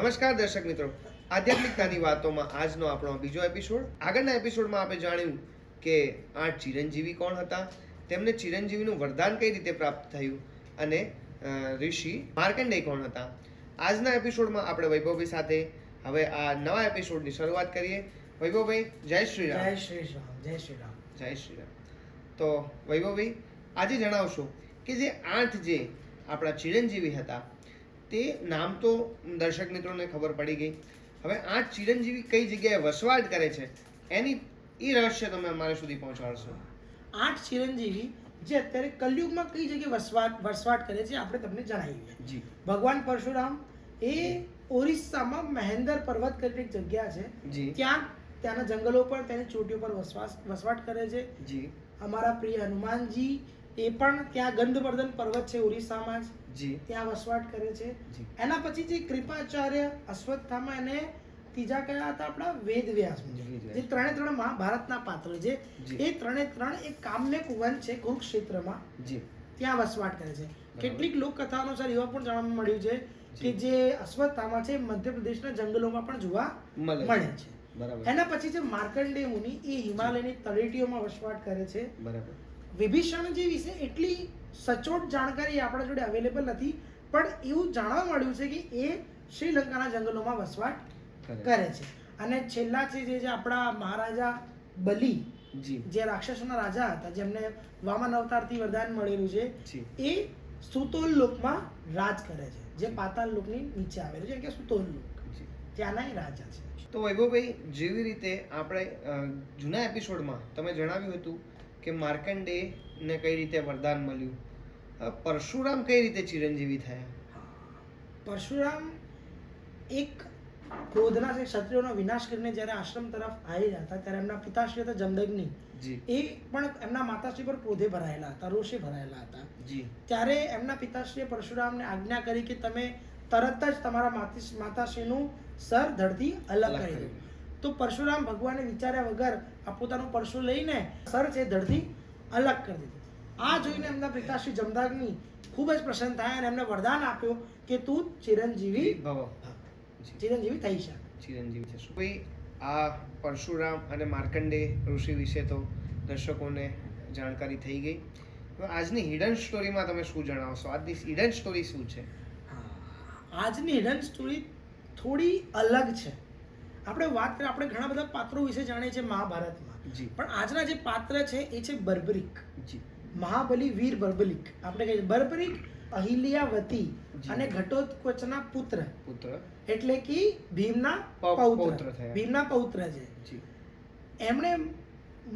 નમસ્કાર દર્શક મિત્રો, આધ્યાત્મિકતાની વાતોમાં આજનો આપણો બીજો એપિસોડ. આગળના એપિસોડમાં આપણે જાણ્યું કે 8 ચિરંજીવી કોણ હતા, તેમને ચિરંજીવીનું વરદાન કઈ રીતે પ્રાપ્ત થયું અને ઋષિ માર્કંડેય કોણ હતા. આજના એપિસોડમાં આપણે વૈભવભાઈ સાથે હવે આ નવા એપિસોડની શરૂઆત કરીએ. વૈભવભાઈ, જય શ્રી રામ. જય શ્રી રામ. જય શ્રી રામ. જય શ્રી રામ. તો વૈભવભાઈ, આજે જણાવશો કે જે 8 જે આપણા ચિરંજીવી હતા તે નામ તો દર્શક મિત્રોને ખબર પડી ગઈ. હવે 8 ચિરંજીવી કઈ જગ્યાએ વસવાટ કરે છે એની રહસ્ય તમે અમારા સુધી પહોંચાડશો. 8 ચિરંજીવી જે અત્યારે કલયુગમાં કઈ જગ્યાએ વસવાટ કરે છે આપણે તમને જણાવીએ. જી. ભગવાન પરશુરામ એ ઓરિસ્સામાં મહેન્દર પર્વત કરીને એક જગ્યા છે. જી. ત્યાંના જંગલો પર તેની ચોટીઓ પર વસવાટ કરે છે. જી. અમારા પ્રિય હનુમાનજી એ પણ ત્યાં ગંધવર્ધન પર્વત છે ઓરિસ્સામાં જ, જી. ત્યાં વસવાટ કરે છે. જી. એના પછી જે કૃપાચાર્ય અશ્વત્થામા અને ત્રીજા કયા હતા આપણા વેદવ્યાસ, જે ત્રણે મહાભારતના પાત્ર છે. એ ત્રણે એક કામનેક વન છે કુરુક્ષેત્રમાં, જી. ત્યાં વસવાટ કરે છે. કેટલીક લોકકથા અનુસાર એવા પણ જાણવા મળ્યું છે કે જે અશ્વત્થામા છે મધ્યપ્રદેશના જંગલોમાં પણ જોવા મળે છે. બરાબર. એના પછી જે માર્કંડેય મુનિ એ હિમાલયની તળેટીઓમાં વસવાટ કરે છે. બરાબર. વિભીષણજી વિશે એટલી સચોટ જાણકારી આપણા જોડે અવેલેબલ નથી, પણ એવું જાણવા મળ્યું છે કે એ શ્રીલંકાના જંગલોમાં વસવાટ કરે છે. અને છેલ્લા છે જે આપણા મહારાજા બલિ, જી. જે રાક્ષસોના રાજા હતા, જેમને વામન અવતારથી વરદાન મળેલું છે, એ સુતોલ લોકમાં રાજ કરે છે, જે પાતાળ લોકની નીચે આવેલું છે, કે સુતોલ લોક, ત્યાંના એ રાજા છે. તો વૈભવભાઈ, જેવી રીતે આપણે જૂના એપિસોડમાં તમે જણાવ્યું હતું કે માર્કંડેયને કઈ રીતે વરદાન મળ્યું, પરશુરામ કઈ રીતે ચિરંજીવી થયા. પરશુરામ એક ક્રોધના ક્ષત્રિયોનો વિનાશ કરીને જ્યારે આશ્રમ તરફ આવી રહ્યા હતા ત્યારે એમના પિતાશ્રી હતા જમદગ્નિ, એ પણ એમના માતાશ્રી પર ક્રોધે ભરાયેલા હતા, રોષે ભરાયેલા હતા. ત્યારે એમના પિતાશ્રીએ પરશુરામને આજ્ઞા કરી કે તમે તરત જ તમારા માતાશ્રીનું સર ધડથી અલગ કરી દો. તો પરશુરામ ભગવાને વિચાર્યા વગર આ પોતાનું પરશુ લઈને સર છે ધડથી અલગ કરી દીધું. આ જોઈને એમના પિતાશ્રી જમદગ્નિ ખૂબ જ પ્રસન્ન થયા અને એમને વરદાન આપ્યો કે તું ચિરંજીવી થઈ શકે. ચિરંજીવી થશો. ભાઈ, આ પરશુરામ અને માર્કંડેય ઋષિ વિશે તો દર્શકોને જાણકારી થઈ ગઈ. હવે આજની હિડન સ્ટોરીમાં તમે શું જણાવશો? આજની હિડન સ્ટોરી શું છે? આજની હિડન સ્ટોરી થોડી અલગ છે. આપણે ઘણા બધા પાત્રો વિશે જાણીએ છીએ મહાભારતમાં, પણ આજના જે પાત્ર છે એ છે બર્બરીક. મહાબલી વીર બર્બરીક. આપણે કહીએ બર્બરીક અહિલ્યાવતી અને ઘટોત્કચના પુત્ર, એટલે કે ભીમના પૌત્ર છે. એમણે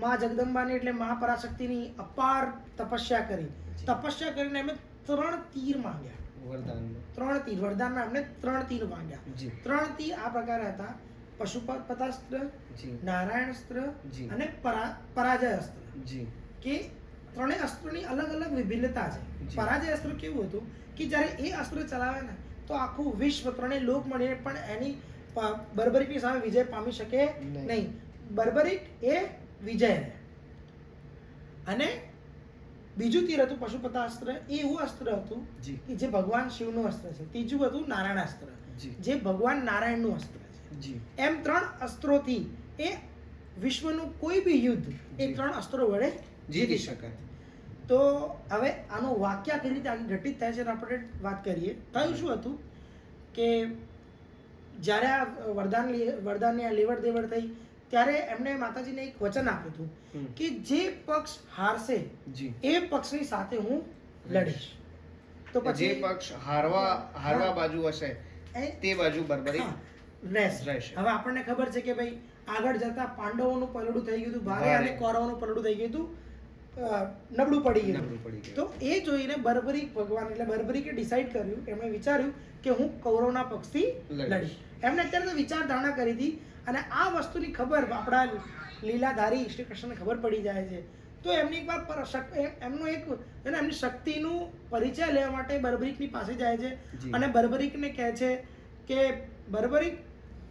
મા જગદંબાની એટલે મહાપરાશક્તિની અપાર તપસ્યા કરીને એમણે 3 તીર માંગ્યા. વરદાનમાં એમણે 3 તીર માંગ્યા. 3 તીર આ પ્રકારે હતા: પશુપતાસ્ત્ર, નારાયણસ્ત્ર અને પરાજય અસ્ત્ર. કે ત્રણેય અસ્ત્રોની અલગ અલગ વિભિન્નતા છે. પરાજય અસ્ત્ર કેવું હતું કે જ્યારે એ અસ્ત્ર ચલાવે ને તો આખું વિશ્વ, ત્રણેય લોક મળીને પણ એની બર્બરીકની સામે વિજય પામી શકે નહીં. બર્બરીક એ વિજય રહે. અને બીજું તીર હતું પશુપતાસ્ત્ર. એ એવું અસ્ત્ર હતું કે જે ભગવાન શિવનું અસ્ત્ર છે. ત્રીજું હતું નારાયણાસ્ત્ર, જે ભગવાન નારાયણનું અસ્ત્ર છે. એમ 3 અસ્ત્રોથી એ વિશ્વનું કોઈ બી યુદ્ધ એ 3 અસ્ત્રો વડે જીતી શકાય. તો હવે આનો વાક્ય કઈ રીતે આગળ ઘટિત થાય છે આપણે વાત કરીએ. થયું શું હતું કે જ્યારે આ વરદાનની લેવડ દેવડ થઈ ત્યારે એમણે માતાજીને એક વચન આપ્યું હતું કે જે પક્ષ હારશે એ પક્ષની સાથે હું લડીશ. તો પછી જે પક્ષ હારવા બાજુ હશે તે બાજુ બર્બરીક રહેશે. હવે આપણને ખબર છે કે ભાઈ આગળ જતા પાંડવોનું પલડું થઈ ગયું હતું ભારે અને કૌરવોનું પલડું થઈ ગયું હતું નબળું પડી ગયું. તો એ જોઈને બર્બરીક ભગવાન એટલે બર્બરીકે ડિસાઈડ કર્યું, એમણે વિચાર્યું કે હું કૌરવના પક્ષથી લડીશ. એમને અત્યારે તો વિચાર ધારણા કરી હતી અને આ વસ્તુની ખબર આપણા લીલાધારી શ્રી કૃષ્ણને ખબર પડી જાય છે. તો એમની એક વાર એમની શક્તિનું પરિચય લેવા માટે બર્બરીકની પાસે જાય છે અને બર્બરીકને કહે છે કે બર્બરીક,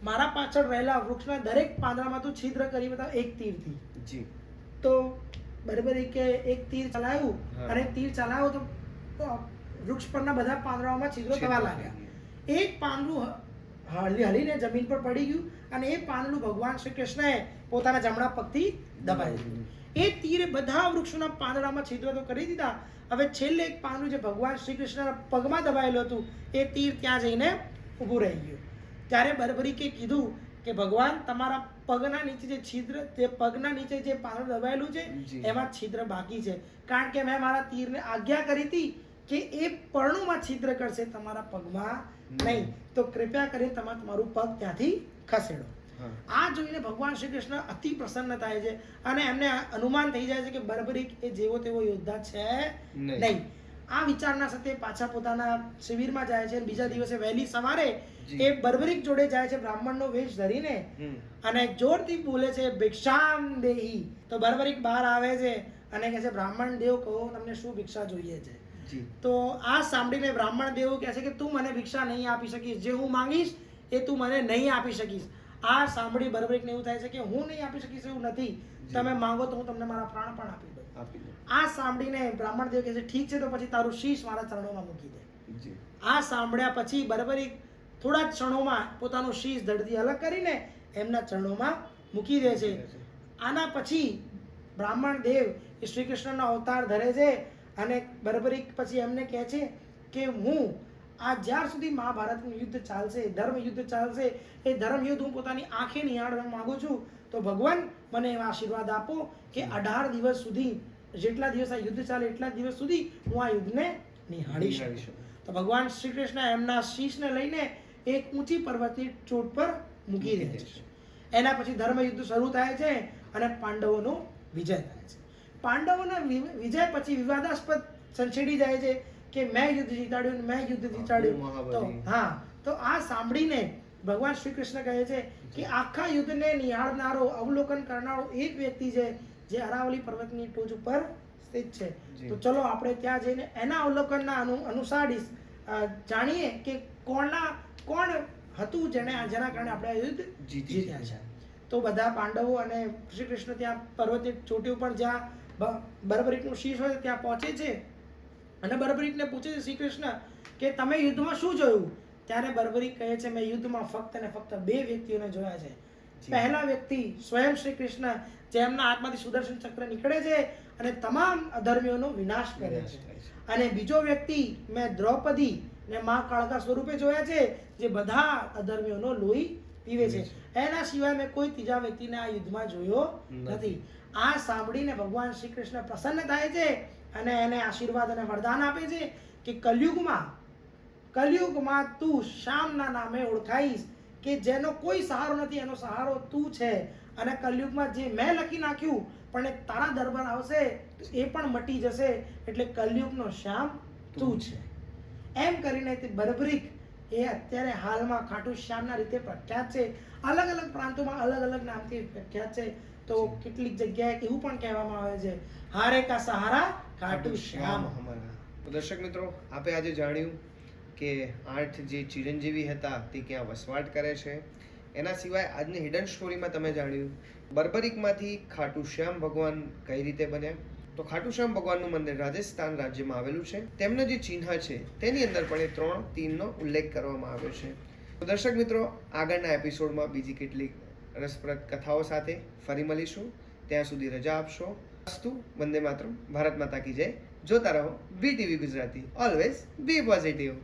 મારા પાછળ રહેલા વૃક્ષના દરેક પાંદડામાં તું છિદ્ર કરી બતાવ એક તીરથી. તો બર્બરીકે એક તીર ચલાવ્યું અને તીર ચલાવ્યો તો વૃક્ષ પરના બધા પાંદડાઓમાં છિદ્રો થવા લાગ્યા. એક પાંદડું હલીને જમીન પર પડી ગયું અને એ પાંદડું ભગવાન શ્રી કૃષ્ણએ પોતાના જમણા પગથી દબાવી દીધું. એ તીરે બધા વૃક્ષોના પાંદડામાં છિદ્ર તો કરી દીધા. હવે છેલ્લે એક પાંદડું જે ભગવાન શ્રી કૃષ્ણના પગમાં દબાયેલું હતું એ તીર ત્યાં જઈને ઊભું રહી ગયું. ત્યારે બર્બરીકે કીધું કે ભગવાન તમારા પગના નીચે જે છિદ્ર, તે પગના નીચે જે પાંદડું દબાયેલું છે એમાં છિદ્ર બાકી છે, કારણ કે મેં મારા તીરને આજ્ઞા કરી હતી કે એ પર્ણોમાં છિદ્ર કરશે, તમારા પગમાં નહીં. તો કૃપા કરી તમે તમારું પગ ત્યાંથી ખસેડો. આ જોઈને ભગવાન શ્રી કૃષ્ણ અતિ પ્રસન્ન થાય છે અને એમને અનુમાન થઈ જાય છે કે બર્બરીક એ જેવો તેવો યોદ્ધા છે નહીં. આ વિચારના સાથે પાછા પોતાના શિબિરમાં જાય છે. બીજા દિવસે વહેલી સવારે એ બર્બરીક જોડે જાય છે બ્રાહ્મણનો વેશ ધરીને અને જોરથી બોલે છે ભિક્ષામ દેહી. તો બર્બરીક બહાર આવે છે અને કહે છે બ્રાહ્મણ દેવ કહો તમને શું ભિક્ષા જોઈએ છે. તો આ સાંભળીને બ્રાહ્મણ દેવ કહે છે કે તું મને ભિક્ષા નહીં આપી શકીશ, જે હું માંગીશ એ તું મને નહીં આપી શકીશ. આ સાંભળી બર્બરીકને એવું થાય છે કે હું નહીં આપી શકીશ એવું નથી, તમે માંગો તો હું તમને મારા પ્રાણ પણ આપી દઉં. આ સાંભળીને બ્રાહ્મણ દેવ કહે છે ઠીક છે, તો પછી તારું શીશ મારા ચરણોમાં મૂકી દે. આ સાંભળ્યા પછી બર્બરીક થોડા જ ક્ષણોમાં પોતાનું શીશ ધડથી અલગ કરીને એમના ચરણોમાં મૂકી દે છે. આના પછી બ્રાહ્મણ દેવ શ્રી કૃષ્ણનો અવતાર ધરે છે અને બર્બરીક પછી એમને કહે છે કે હું આ જ્યાર સુધી મહાભારતનું યુદ્ધ ચાલશે, ધર્મ યુદ્ધ ચાલશે, એ ધર્મ યુદ્ધ હું પોતાની આંખે નિહાળવા માંગુ છું. તો ભગવાન મને એવા આશીર્વાદ આપો કે 18 દિવસ સુધી, જેટલા દિવસ આ યુદ્ધ ચાલે એટલા દિવસ સુધી હું આ યુદ્ધને નિહાળી શકું. તો ભગવાન શ્રી કૃષ્ણ એમના શીશને લઈને એક ઊંચી પર્વતની ચોટ પર મૂકી દે છે. એના પછી ધર્મ યુદ્ધ શરૂ થાય છે અને પાંડવોનો વિજય થાય છે. પાંડવોના વિજય પછી વિવાદાસ્પદ સંછેડી જાય છે કે મેં યુદ્ધ જીતાડ્યું, મેં યુદ્ધ જીતાડ્યું. તો હા, તો આ સાંભળીને ભગવાન શ્રી કૃષ્ણ કહે છે કે આખા યુદ્ધને નિહાળનારો, અવલોકન કરનારો એક વ્યક્તિ છે જે અરાવલી પર્વતની ટોચ ઉપર સ્થિત છે. તો ચલો આપણે ત્યાં જઈને એના અવલોકનના અનુસાર જાણીએ કે કોણ હતું જેના કારણે આપણે આ યુદ્ધ જીત્યા છે. તો બધા પાંડવો અને શ્રી કૃષ્ણ ત્યાં પર્વતની ચોટી ઉપર જ્યાં બર્બરીકનું શીશ હોય ત્યાં પહોંચે છે અને બર્બરીકને પૂછે છે શ્રી કૃષ્ણ કે તમે યુદ્ધમાં શું જોયું. ત્યારે બર્બરીક કહે છે મેં યુદ્ધમાં ફક્ત ને ફક્ત 2 વ્યક્તિઓને જોયા છે. પહેલા વ્યક્તિ સ્વયં શ્રી કૃષ્ણ, જેમના હાથમાંથી સુદર્શન ચક્ર નીકળે છે અને તમામ અધર્મીઓનો વિનાશ કરે છે. અને બીજો વ્યક્તિ મેં દ્રૌપદી ને મા કાળકા સ્વરૂપે જોયા છે, જે બધા અધર્મીઓનો લોહી પીવે છે. એના સિવાય મેં કોઈ ત્રીજા વ્યક્તિને આ યુદ્ધમાં જોયો નથી. આ સાંભળીને ભગવાન શ્રી કૃષ્ણ પ્રસન્ન થાય છે અને એને આશીર્વાદ અને વરદાન આપે છે કે કલયુગમાં તું શ્યામના નામે ઓળખાઈશ, કે જેનો કોઈ સહારો નથી, એનો સહારો તું છે. અને કલયુગમાં જે મેં લખી નાખ્યું પણ એ તારા દરબાર આવશે તો એ પણ મટી જશે, એટલે કલયુગનો શ્યામ તું છે. એમ કરીને તે બર્બરીક એ અત્યારે હાલમાં ખાટુ શ્યામના રીતે પ્રખ્યાત છે. અલગ અલગ પ્રાંતોમાં અલગ અલગ નામથી પ્રખ્યાત છે. તો કેટલીક જગ્યાએ એવું પણ કહેવામાં આવે છે હારે કા સહારા ખાટુ શ્યામ. તો દર્શક મિત્રો, આપે આજે જાણ્યું કે 8 જે ચિરંજીવી હતા તે ક્યાં વસવાટ કરે છે. એના સિવાય આજની હિડન સ્ટોરીમાં તમે જાણ્યું બર્બરીકમાંથી ખાટુ શ્યામ ભગવાન કઈ રીતે બન્યા. તો ખાટુ શ્યામ ભગવાનનું મંદિર રાજસ્થાન રાજ્યમાં આવેલું છે. તેમનો જે ચિહ્ન છે તેની અંદર પણ એ 3 તીરનો ઉલ્લેખ કરવામાં આવ્યો છે. તો દર્શક મિત્રો, આગળના એપિસોડમાં બીજી કેટલીક રસપ્રદ કથાઓ સાથે ફરી મળીશું. ત્યાં સુધી રજા આપશો. અસ્તુ. વંદે માતરમ. ભારત માતા કી જય. જોતા રહો BTV Gujarati. Always B positive.